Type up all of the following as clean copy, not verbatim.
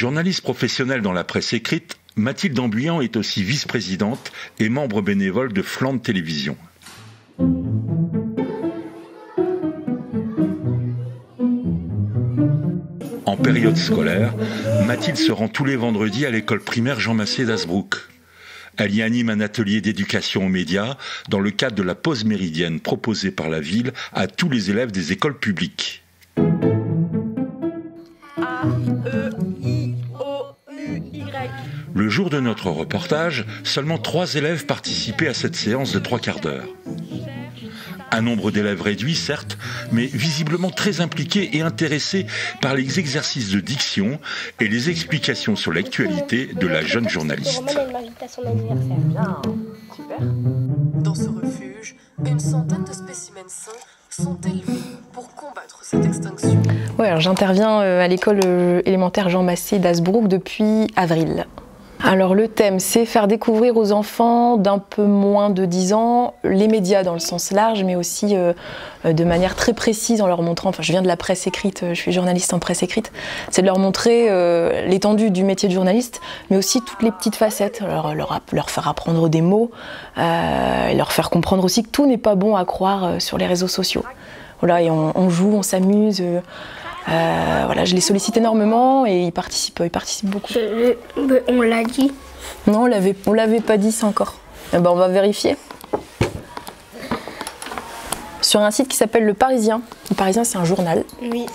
Journaliste professionnelle dans la presse écrite, Mathilde Ambuyan est aussi vice-présidente et membre bénévole de Flandre Télévision. En période scolaire, Mathilde se rend tous les vendredis à l'école primaire Jean Massé d'Hazebrouck. Elle y anime un atelier d'éducation aux médias dans le cadre de la pause méridienne proposée par la ville à tous les élèves des écoles publiques. Le jour de notre reportage, seulement 3 élèves participaient à cette séance de 3/4 d'heure. Un nombre d'élèves réduit, certes, mais visiblement très impliqués et intéressés par les exercices de diction et les explications sur l'actualité de la jeune journaliste. Dans ce refuge, une centaine de spécimens sains sont élevés pour combattre cette extinction. Ouais, alors j'interviens à l'école élémentaire Jean Massé d'Hazebrouck depuis avril. Alors le thème, c'est faire découvrir aux enfants d'un peu moins de 10 ans les médias dans le sens large, mais aussi de manière très précise en leur montrant, enfin je viens de la presse écrite, je suis journaliste en presse écrite, c'est de leur montrer l'étendue du métier de journaliste, mais aussi toutes les petites facettes, leur faire apprendre des mots, et leur faire comprendre aussi que tout n'est pas bon à croire sur les réseaux sociaux. Voilà, et on joue, on s'amuse. Voilà, je les sollicite énormément et ils participent beaucoup. On l'a dit. Non, on l'avait pas dit ça encore. Eh ben, on va vérifier. Sur un site qui s'appelle Le Parisien. Le Parisien, c'est un journal. Oui.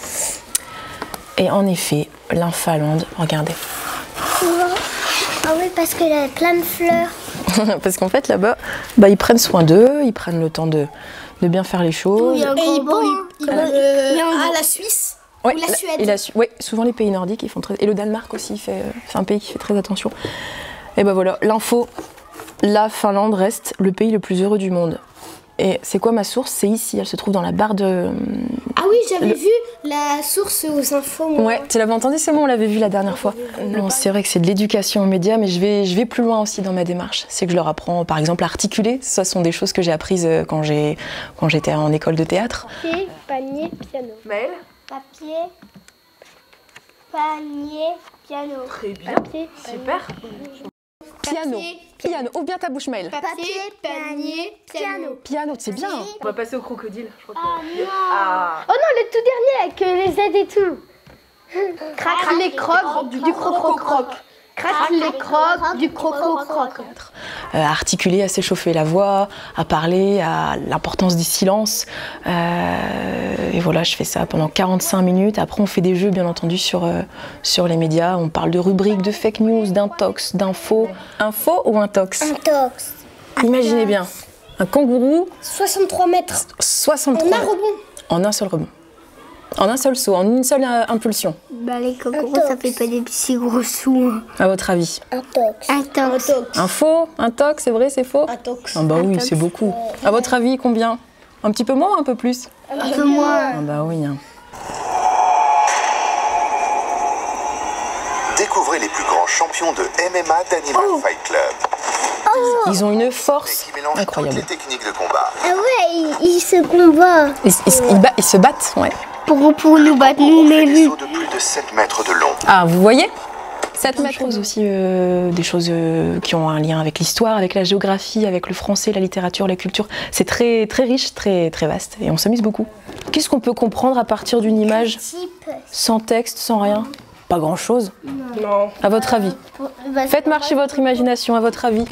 Et en effet, l'Infalande, regardez. Ah oui, parce qu'il y a plein de fleurs. Parce qu'en fait, là-bas, ils prennent soin d'eux, ils prennent le temps de bien faire les choses. Il y a un la Suisse. Ouais, ou la Suède. Oui, souvent les pays nordiques ils font très... Et le Danemark aussi, c'est un pays qui fait très attention. Et ben voilà, l'info, la Finlande reste le pays le plus heureux du monde. Et c'est quoi ma source? C'est ici, elle se trouve dans la barre de... Ah oui, j'avais vu la source aux infos. Moi. Ouais, tu l'avais entendu, c'est bon, on l'avait vu la dernière fois. Non, c'est vrai que c'est de l'éducation aux médias, mais je vais plus loin aussi dans ma démarche. C'est que je leur apprends, par exemple, à articuler. Ce sont des choses que j'ai apprises quand j'étais en école de théâtre. Papier, panier, piano. Maëlle? Papier, panier, piano. Très bien. Papier, Super. Piano. Piano. Ouvre bien ta bouche, Maëlle. Papier, panier, piano. Piano, c'est bien. On va passer au crocodile. Je crois non. Ah. Oh non, le tout dernier avec les aides et tout. Craque les crocs du croc-croc. Craque les crocs du croc-croc. À articuler, à s'échauffer la voix, à parler, à l'importance du silence. Et voilà, je fais ça pendant 45 minutes. Après, on fait des jeux, bien entendu, sur les médias. On parle de rubriques, de fake news, d'intox, d'infos. Info ou intox? Intox. Imaginez bien, un kangourou... 63 mètres. 63 En un rebond. En un seul rebond. En un seul saut, en une seule impulsion. Les kangourous, ça fait pas des si gros sauts. À votre avis? Intox. Info, intox, c'est vrai, c'est faux? Intox. Ah bah oui, c'est beaucoup. À votre avis, combien? Un petit peu moins ou un peu plus? Un peu moins. Ah bah oui. Découvrez les plus grands champions de MMA d'Animal Fight Club. Ils ont une force Qui mélange incroyable. toutes les techniques de combat. Ah ouais, ils se combattent. Ils se battent, ouais. Pour nous battre, nous, On fait des mais sauts de plus de 7 mètres de long. Ah, vous voyez? 7 mètres aussi, des choses qui ont un lien avec l'histoire, avec la géographie, avec le français, la littérature, la culture. C'est très, très riche, très, très vaste et on s'amuse beaucoup. Qu'est-ce qu'on peut comprendre à partir d'une image sans texte, sans rien? Pas grand-chose. Non. À votre avis? Faites marcher votre imagination, à votre avis.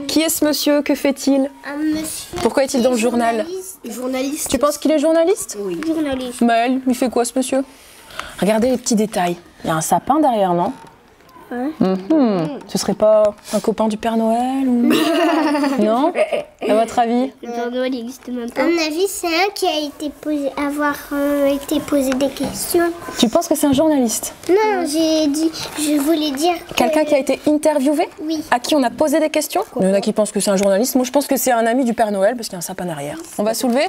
Qui est ce monsieur? Que fait-il? Un monsieur. Pourquoi est-il dans le journal? Journaliste. Tu penses qu'il est journaliste? Oui. Journaliste. Maëlle, il fait quoi ce monsieur? Regardez les petits détails. Il y a un sapin derrière, non? Ouais. Ce serait pas un copain du Père Noël ou... Non? À votre avis? Le Père Noël n'existe même pas. À mon avis, c'est un qui a été posé, été posé des questions. Tu penses que c'est un journaliste? Non, je voulais dire. Quelqu'un qui a été interviewé? Oui. À qui on a posé des questions? Il y en a qui pensent que c'est un journaliste. Moi, je pense que c'est un ami du Père Noël parce qu'il y a un sapin derrière. On va soulever?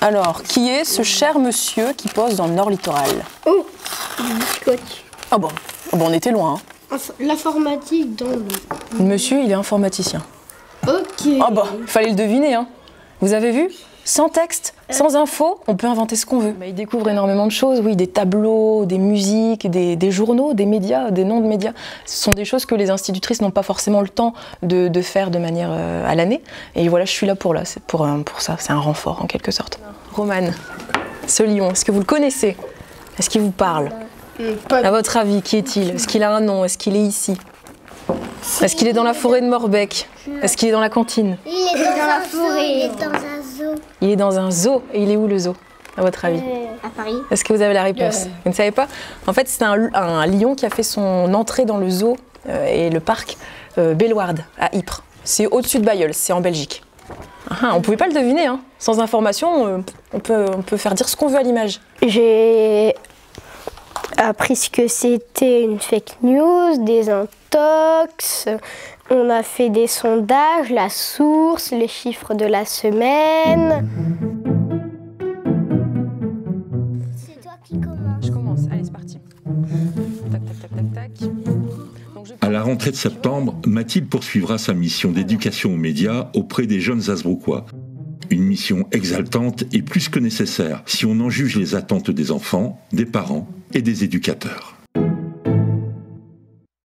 Alors, qui est ce cher monsieur qui pose dans le Nord littoral? Oh, du biscotte. Ah bon, on était loin. Hein. L'informatique dans l'eau. Le monsieur, il est informaticien. Ok. Ah bah, fallait le deviner. Hein. Vous avez vu? Sans texte, sans info, on peut inventer ce qu'on veut. Ils découvrent énormément de choses, oui, des tableaux, des musiques, des journaux, des médias, des noms de médias. Ce sont des choses que les institutrices n'ont pas forcément le temps de faire de manière à l'année. Et voilà, je suis là pour ça, c'est un renfort en quelque sorte. Romane, ce lion, est-ce que vous le connaissez? Est-ce qu'il vous parle? À votre avis, qui est-il? Est-ce qu'il a un nom? Est-ce qu'il est ici? Est-ce qu'il est dans la forêt de Morbec? Est-ce qu'il est dans la cantine? Il est dans la forêt. Il est dans un zoo. Il est dans un zoo. Et il est où le zoo, à votre avis? À Paris. Est-ce que vous avez la réponse? Vous ne savez pas? En fait, c'est un lion qui a fait son entrée dans le zoo et le parc Bellewaerde, à Ypres. C'est au-dessus de Bailleul, c'est en Belgique. On ne pouvait pas le deviner, hein. Sans information, on peut faire dire ce qu'on veut à l'image. J'ai appris ce que c'était une fake news, des intox. On a fait des sondages, la source, les chiffres de la semaine. C'est toi qui commences. Je commence, allez c'est parti. Tac, tac, tac, tac, tac. À la rentrée de septembre, Mathilde poursuivra sa mission d'éducation aux médias auprès des jeunes Hasbrouckois. Une mission exaltante et plus que nécessaire si on en juge les attentes des enfants, des parents et des éducateurs.